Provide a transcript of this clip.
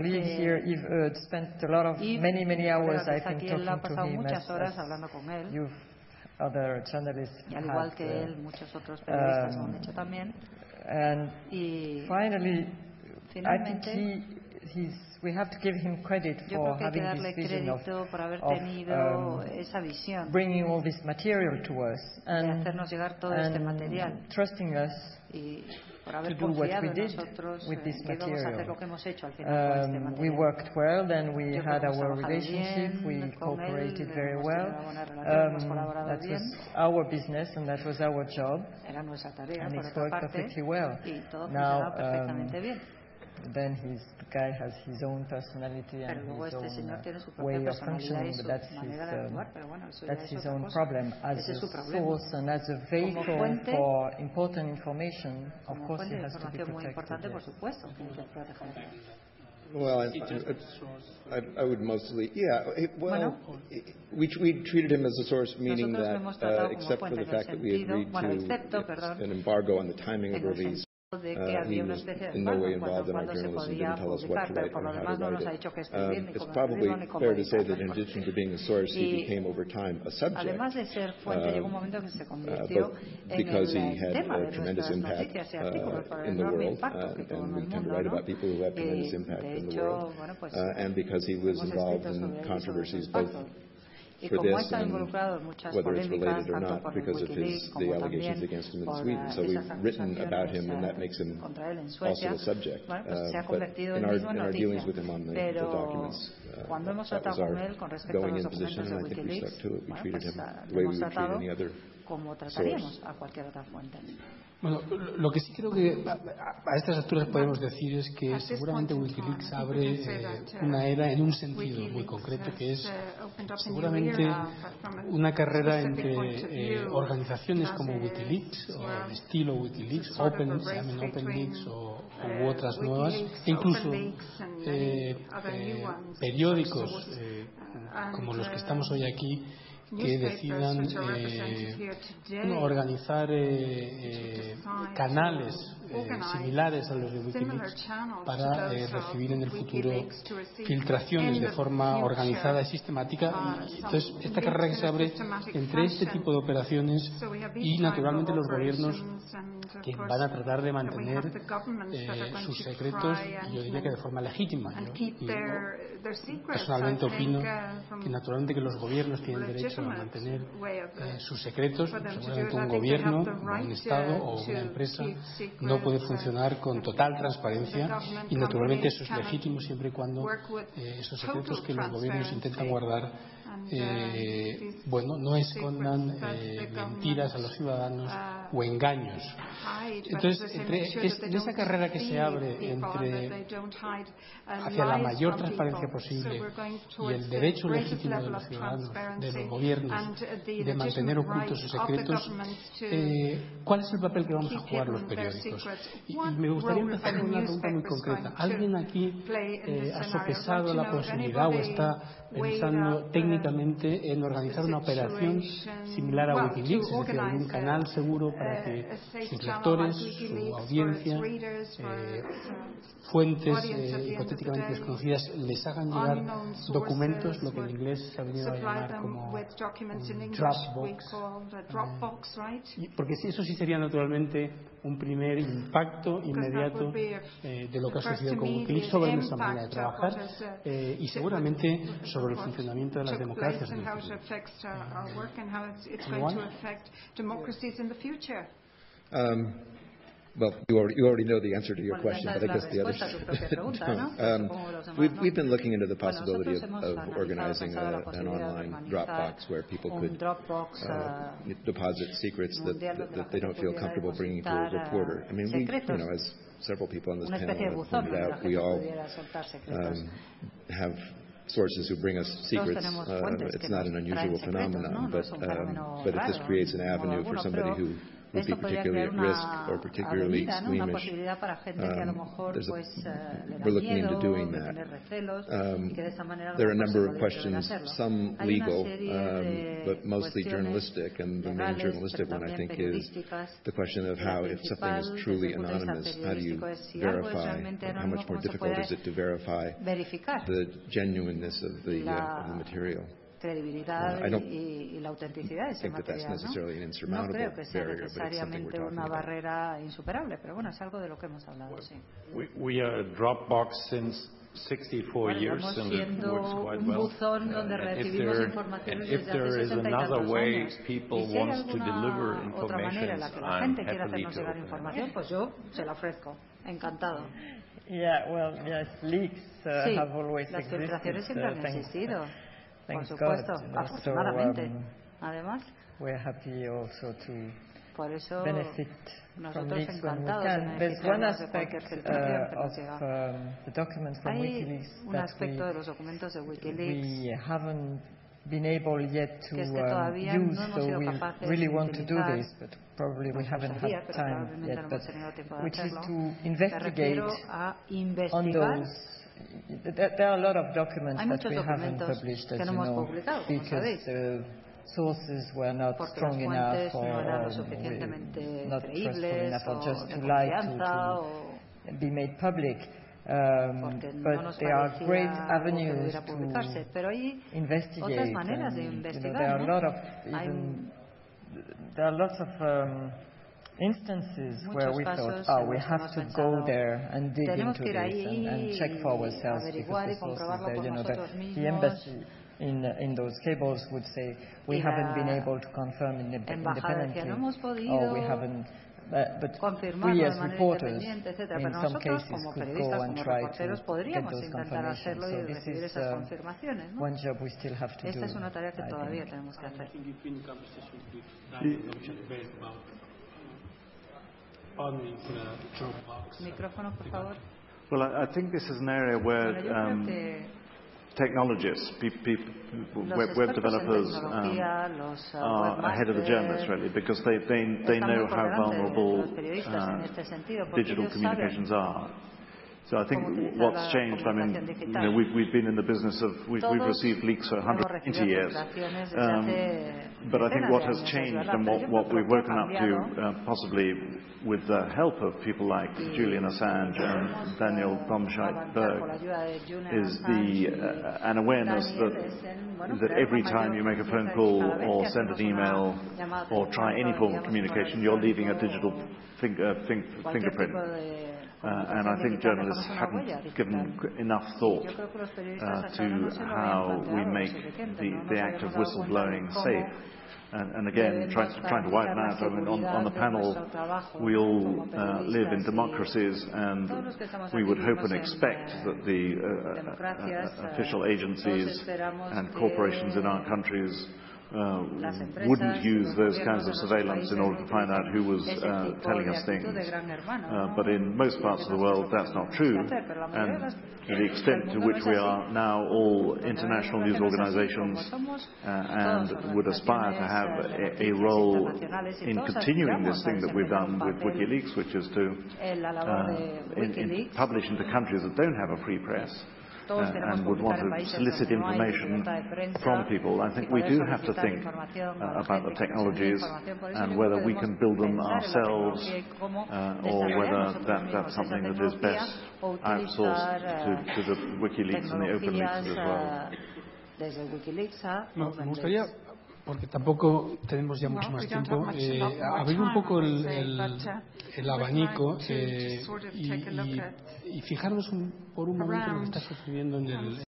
Lives here, spent a lot of many hours, I think, aquí él ha talking to pasado him muchas horas hablando con él. you've other journalists Y al igual que él, muchos otros periodistas lo han hecho también. And Y finally, finalmente, I think we have to give him credit yo for creo que hay que having darle this vision crédito por haber tenido esa visión bringing all this material to us de hacernos llegar todo este material trusting us y por haber to do what confiado we en did nosotros with this que íbamos a hacer lo material. que hemos hecho al final con este We material. worked well, then we Yo had creo que our hemos trabajado relationship, we bien con él, cooperated very hemos well. tenido una buena relación, hemos colaborado That bien. was our business and that was our job, Era nuestra tarea, and por it's otra worked parte, perfectly well. y todo Now, funcionaba perfectamente bien. then the guy has his own personality Pero and luego his este señor tiene su propia way of personalidad y functioning, su but that's manera de actuar, pero bueno, eso ya that's es his otra own cosa. problem. As Ese es su a problema. source and as a vehicle fuente, for important information, of Como course, fuente he de has to be información muy protected. importante, por supuesto, tiene que protegerse. Well, I would mostly, we treated him as a source, meaning that except for the fact that we agreed to an embargo on the timing of release, de que había una especie de embargo cuando se podía publicar, pero por lo demás no nos ha dicho qué escribir, ni cómo escribirlo, ni cómo editarlo. Además de ser fuente, llegó un momento que se convirtió en el tema de nuestras noticias y artículos por el enorme impacto que tuvo en el mundo, ¿no? Y de hecho, bueno, pues hemos escrito sobre su impacto. Y como está involucrado en muchas polémicas, tanto por Wikileaks como también por esas acusaciones contra él en Suecia, bueno, pues se ha convertido él mismo en noticia. Pero cuando hemos tratado con él con respecto a los documentos de Wikileaks, bueno, pues lo hemos tratado como trataríamos a cualquier otra fuente. Bueno, lo que sí creo que a estas alturas podemos decir es que seguramente Wikileaks abre una era en un sentido muy concreto, que es seguramente una carrera entre organizaciones como Wikileaks o estilo Wikileaks, se llaman OpenLeaks u otras nuevas, e incluso periódicos como los que estamos hoy aquí, que decidan organizar canales similares a los de Wikileaks para recibir en el futuro filtraciones de forma organizada y sistemática. Entonces, esta carrera que se abre entre este tipo de operaciones y, naturalmente, los gobiernos que van a tratar de mantener sus secretos, yo diría que de forma legítima. Personalmente opino que, naturalmente, que los gobiernos tienen derecho a mantener sus secretos. Seguramente un gobierno, un Estado o una empresa no puede funcionar con total transparencia y, naturalmente, eso es legítimo siempre y cuando esos secretos que los gobiernos intentan guardar no escondan mentiras a los ciudadanos o engaños. Entonces, en esa carrera que se abre hacia la mayor transparencia posible y el derecho legítimo de los ciudadanos, de los gobiernos, de mantener ocultos sus secretos, ¿cuál es el papel que vamos a jugar los periódicos? Y me gustaría empezar con una pregunta muy concreta. ¿Alguien aquí ha sopesado la posibilidad o está pensando técnicamente en organizar una operación similar a Wikileaks, es decir, algún canal seguro para que sus lectores, su audiencia, fuentes hipotéticamente desconocidas les hagan llegar documentos, lo que en inglés se ha venido a llamar como Dropbox, porque eso sí sería naturalmente un primer impacto inmediato de lo que ha sucedido con Wikileaks sobre nuestra manera de trabajar y seguramente sobre el funcionamiento de las democracias en el futuro. Well, you already know the answer to your question, but I guess the others don't. We've been looking into the possibility of organizing an online Dropbox where people could deposit secrets that they don't feel comfortable bringing to a reporter. I mean, as several people on this panel have pointed out, we all have sources who bring us secrets. It's not an unusual phenomenon, but if this creates an avenue for somebody who would be particularly at risk or particularly squeamish. We're looking into doing that. There are a number of questions, some legal, but mostly journalistic, and the main journalistic one, I think, is the question of how, if something is truly anonymous, how do you verify, how much more difficult is it to verify the genuineness of the material? I don't think that that's necessarily an insurmountable barrier, but it's something we're talking about. We are a Dropbox since 64 years and it works quite well. If there is another way people want to deliver information, I'm happily to open it. Yeah, well, yes, leaks have always existed. Por supuesto, afortunadamente. Además, we're happy also to benefit from leaks when we can. There's one aspect of the documents from Wikileaks that we haven't been able yet to use, so we really want to do this, but probably we haven't had time yet, but which is to investigate on those. There are a lot of documents that we haven't published, as you know, because the sources were not strong enough or not trustful enough, or just too light to be made public. But there are great avenues to investigate. There are lots of instances where we thought, we have to go there and dig into this and check for ourselves, because the sources there, the embassy in those cables would say, we haven't been able to confirm independently, or we haven't, but we as reporters, in some cases, could go and try to get those confirmations. So this is one job we still have to do. Well, I think this is an area where technologists, web developers are ahead of the journalists, really, because they know how vulnerable digital communications are. So I think what's changed, I mean, we've been in the business of, we've received leaks for 120 years. But I think what has changed and what we've woken up to, possibly with the help of people like Julian Assange and Daniel Baumscheit-Berg, is an awareness that every time you make a phone call or send an email or try any form of communication, you're leaving a digital fingerprint. And I think journalists haven't given enough thought to how we make the act of whistleblowing safe. And again, trying to widen out. I mean, on the panel, we all live in democracies, and we would hope and expect that the official agencies and corporations in our countries wouldn't use those kinds of surveillance in order to find out who was telling us things. But in most parts of the world, that's not true. And to the extent to which we are now all international news organizations and would aspire to have a role in continuing this thing that we've done with Wikileaks, which is to publish into countries that don't have a free press, and would want to solicit information from people. I think we do have to think about the technologies and whether we can build them ourselves, or whether that's something that is best outsourced to the Wikileaks and the OpenLeaks as well. Me gustaría, porque tampoco tenemos ya mucho más tiempo, abrir un poco el abanico y fijarnos por un momento en lo que está sucediendo en el